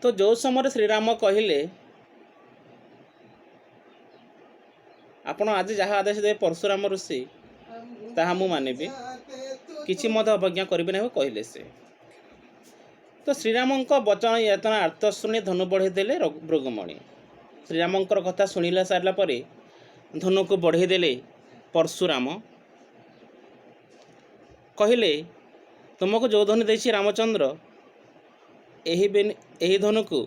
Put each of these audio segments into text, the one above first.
तो जो समय श्रीराम कहले आपण आज जहाँ आदेश दे परशुराम ऋषि ताहा मु मानिबी किछि मत अवज्ञा करिबे नै कहले से। तो श्रीराम वचन यातना अर्थ शुणी धनु बढ़ेदेले भृगुमणि। श्रीराम कथा शुणिला सारा पर धनु को बढ़ेदेले परशुराम। कहले तुमको जो धनु देछि रामचंद्र एही धनु को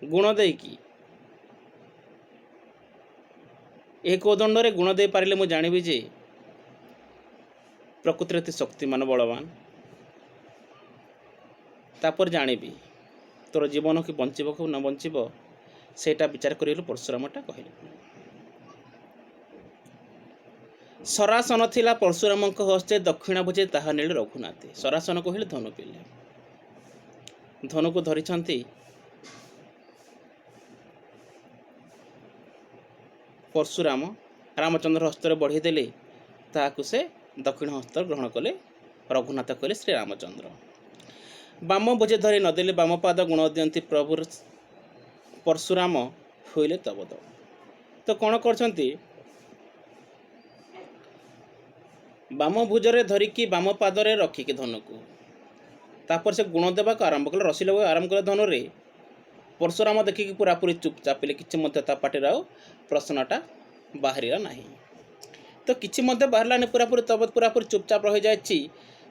गुण देकी एक कोदंड रे गुण दे पारिले मु जानिबी जे प्रकृति शक्तिमान बलवान। तापर जानिबी तोर जीवन की बंचब को न बंचब सेटा विचार कर परशुरामटा कहले। सरासन थिला परशुराम हस्ते दक्षिणा भुजे ताहा नेले रघुनाथ। सरासन कहले धनु पिले। धनु को धरिछंती परशुराम। रामचंद्र हस्त बढ़ेदेले ताकू से दक्षिण हस्त ग्रहण कले। रघुनाथ कहले श्री रामचंद्र। बाम भुजे धरी नदेले बाम पाद गुण दियंती प्रभु परशुराम होइले तबद। तो कौन करछंती बाम भुजरे धरिकी बाम पादरे रखिकी धनु को तापर से गुण देवा को आरंभ कले। रसी लगा आरंभ कले धनु रे। परशुराम देखिकी पूरापूरी चुपचाप पिले किछि मध्य ता पाटिर आउ प्रश्नटा बाहरिला नहीं। तो किछि मध्य बाहरलानी पूरापूरी तबद पूरापूरी चुपचाप रही जायछि।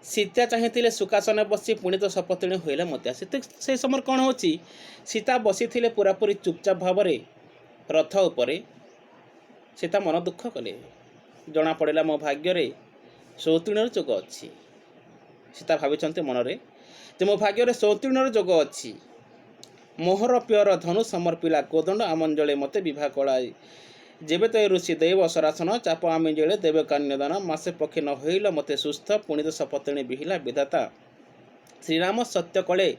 सीता चाहिए सुखासन बसी पुणी तो शपथिणी होइला मत आसे। तो से समय कौन होची सीता बसी थिले पूरापूरी चुपचाप भाव रथ उपरे। सीता मन दुख कले। जना पड़ेला मो भाग्य रे सौतीर्णर जोग अच्छी। सीता भाविचंते मनरे जे मो भाग्य रे सौतीर्णर जोग अच्छी। मोहर प्रियर धनु समर्पिला कोदंड आमंजले मते विवाह कलाई। जेबे तो ऋषि देव सरासन चाप आमी जले देव कन्यादान मासे पक्षे न होइल मते सुस्थ पुणित शपथिणी बिहिला विधाता। श्रीराम सत्य कले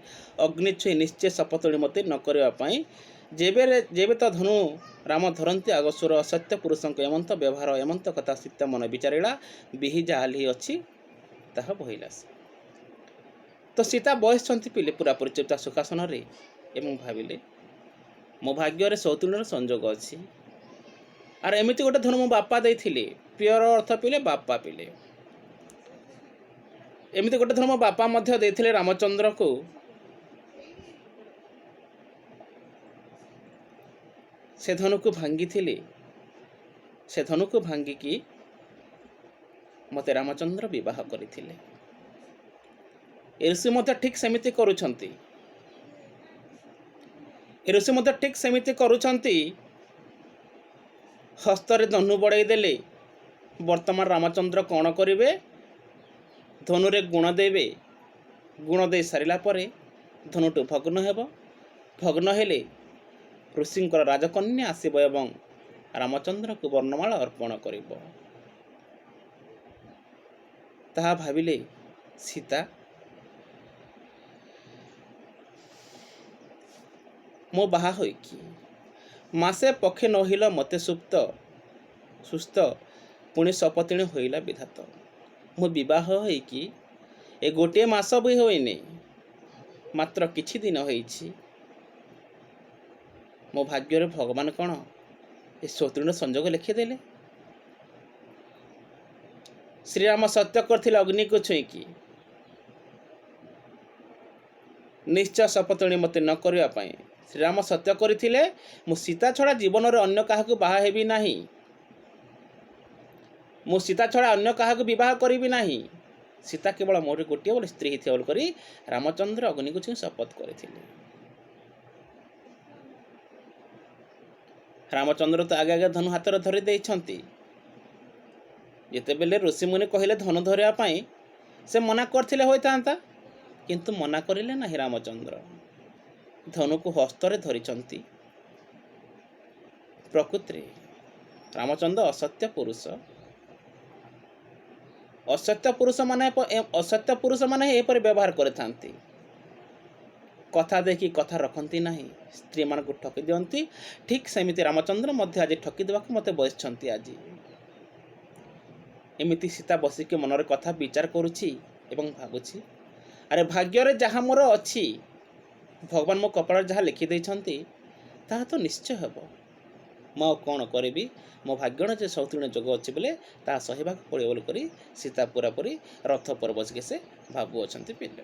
अग्नि छुई निश्चय शपथिणी मते न करबा पई। जेबे तो धनु राम धरंती आगसुर असत्य पुरुषों एमंत व्यवहार एमंत कथा सीता मन विचारिला बिहि जाली अच्छी ताहा बहिला। तो सीता बयस पिले पूरापूरी चुपचाप सुखासन रे एवं भाविले मो भाग्य रे सौतीर्णर संजोग अच्छी। आर एमती गोटे धनु मो बापा देथिले प्रियर अर्थ पिले बापा पिले। एमती गोटे धनु मो बापा मध्य देथिले रामचंद्र को। से धनु को भांगी थिले। से धनु को भांगी की मते रामचंद्र विवाह करिथिले। ऋषि मध्य ठीक सेमिति करूछंती। ऋषि मध्य ठीक सेमिति करूछंती। हस्तरे धनु बढ़ाई देले। वर्तमान रामचंद्र कौन करिवे धनुरे गुण देवे। गुण दे सारिला परे धनुटु भग्न हेब। भग्न हेले ऋषिंकर राजकन्या आसीब एवं रामचंद्र को वर्णमाला अर्पण करिब। ताहा भाविले सीता मो बाहा होइकी मासे पक्षे नहिल मते सुस्थ पुणी शपथिणी होइला विधात। मो विवाह होइकी ए गोटे मास भी होइने मात्र किछि दिन होइछि। मो भाग्य रे भगवान कौन ए सौतीर्ण संजोग लिखिदेले। श्रीराम सत्य करथिले अग्नि को छुईकी निश्चय शपथिणी मते न करिया पई। श्रीराम सत्य करथिले मु सीता छड़ा जीवन रे अन्य काहाकु बाहा हेबी नाही। मु सीता छड़ा अन्य काहाकु विवाह करिबी नाही। सीता केवल मोर गोटे बोले स्त्री हिथिया बोल करी रामचंद्र अग्नि को छुई शपथ करथिले। रामचंद्र तो आगे आगे धनु हाथ धरी देइछंती। जेतेबेले ऋषि मुनि कहले धनु धरिया पई से मना करथिले होइतांता किंतु मना करिले नाही। रामचंद्र धनु को हस्तरे धरिचंती। प्रकृति रामचंद्र असत्य पुरुष। असत्य पुरुष माने एपर व्यवहार करथांती। कथा देखी कथा रखती नहीं। स्त्री मान को ठकी दियंती। ठीक सेमिति रामचंद्र मध्य आज ठकी देवा मते बसछंती। आज एमिति सीता बसिके मनरे कथा विचार करुछि एवं भाबुछि अरे भाग्य रे जहा मोर अछि ଭଗବାନ ମୋ କପାଳରେ ଯାହା ଲେଖିଦେଇଛନ୍ତି ତାହା ତ ନିଶ୍ଚୟ ହେବ। ମୁଁ ଆଉ କ'ଣ କରିବି, ମୋ ଭାଗ୍ୟଣ ଯେ ସୌତୁଣ ଯୋଗ ଅଛି ବୋଲେ ତାହା ସହିବାକୁ ପଡ଼ିବ ବୋଲି କରି ସୀତା ପୁରାପୁରି ରଥ ପର୍ବତକେ ସେ ଭାବୁଅଛନ୍ତି ପିଲେ।